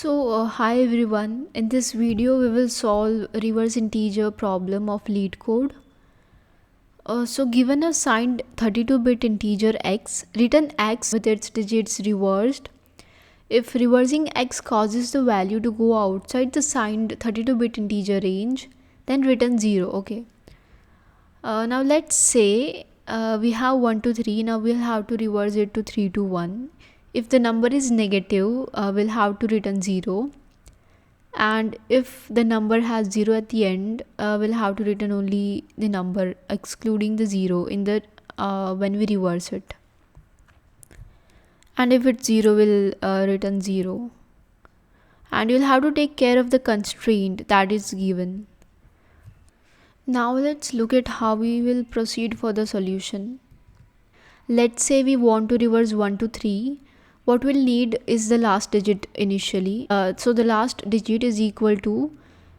Hi everyone. In this video, we will solve reverse integer problem of LeetCode. Given a signed 32-bit integer x, return x with its digits reversed. If reversing x causes the value to go outside the signed 32-bit integer range, then return 0. Okay. Now let's say we have 1 to 3. Now we'll have to reverse it to 3 to 1. If the number is negative, we'll have to return 0. And if the number has 0 at the end, we'll have to return only the number excluding the 0 in the when we reverse it. And if it's 0, we'll return 0. And you'll have to take care of the constraint that is given. Now let's look at how we will proceed for the solution. Let's say we want to reverse 1 to 3. What we'll need is the last digit initially. So the last digit is equal to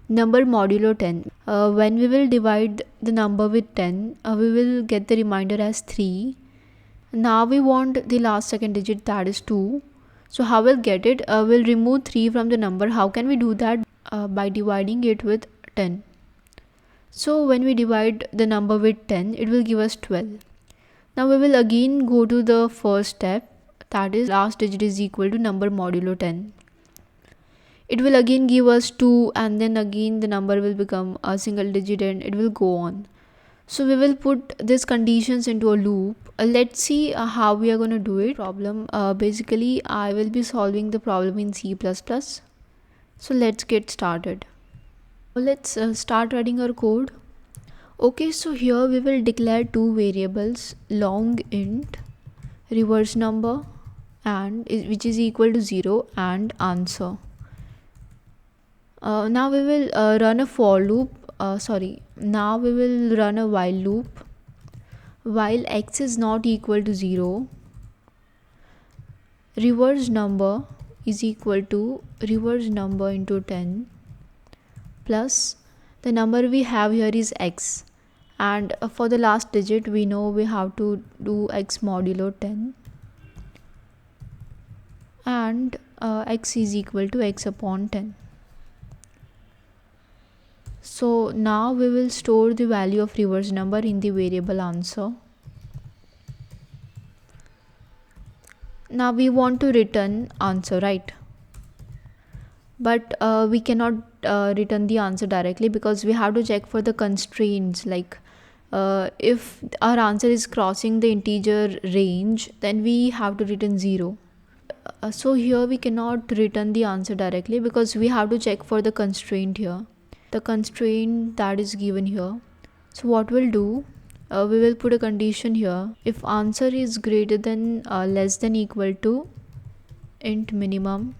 number modulo 10. When we will divide the number with 10, we will get the remainder as 3. Now we want the last second digit, that is 2. So how we'll get it? We'll remove 3 from the number. How can we do that? By dividing it with 10. So when we divide the number with 10, it will give us 12. Now we will again go to the first step, that is last digit is equal to number modulo 10. It will again give us 2, and then again the number will become a single digit and it will go on. So we will put these conditions into a loop. Let's see how we are going to do it. Basically I will be solving the problem in C++. So let's get started. Let's start writing our code. Okay, so here we will declare two variables, long int reverse number and which is equal to 0 and answer. Now we will run a for loop. Now we will run a while loop. While x is not equal to 0, reverse number is equal to reverse number into 10 plus the number we have here is x, and for the last digit we know we have to do x modulo 10, and x is equal to x upon 10. So now we will store the value of reverse number in the variable answer. Now we want to return answer, right? But we cannot return the answer directly because we have to check for the constraints, like if our answer is crossing the integer range, then we have to return 0. So here we cannot return the answer directly because we have to check for the constraint here, the constraint that is given here. So what we'll do, we will put a condition here. If answer is greater than less than equal to int minimum,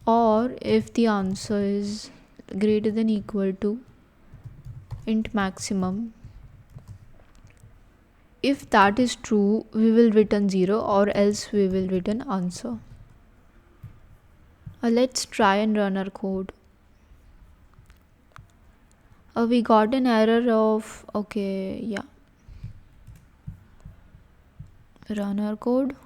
or if the answer is greater than equal to int maximum, if that is true, we will return 0, or else we will return answer. Let's try and run our code. We got an error of, run our code.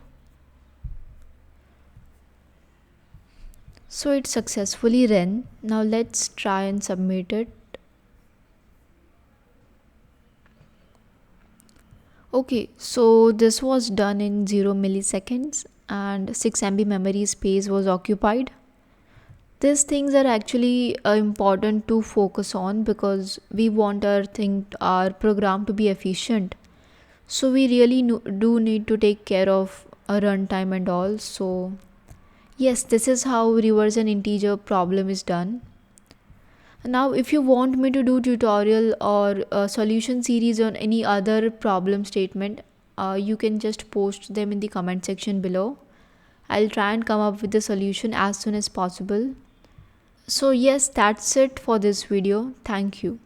So it successfully ran. Now let's try and submit it. Okay, so this was done in 0 milliseconds and 6 MB memory space was occupied. These things are actually important to focus on because we want our program to be efficient. So we really do need to take care of a runtime and all. So yes, this is how reverse an integer problem is done. Now if you want me to do tutorial or a solution series on any other problem statement, you can just post them in the comment section below. I'll try and come up with the solution as soon as possible. So yes, that's it for this video. Thank you.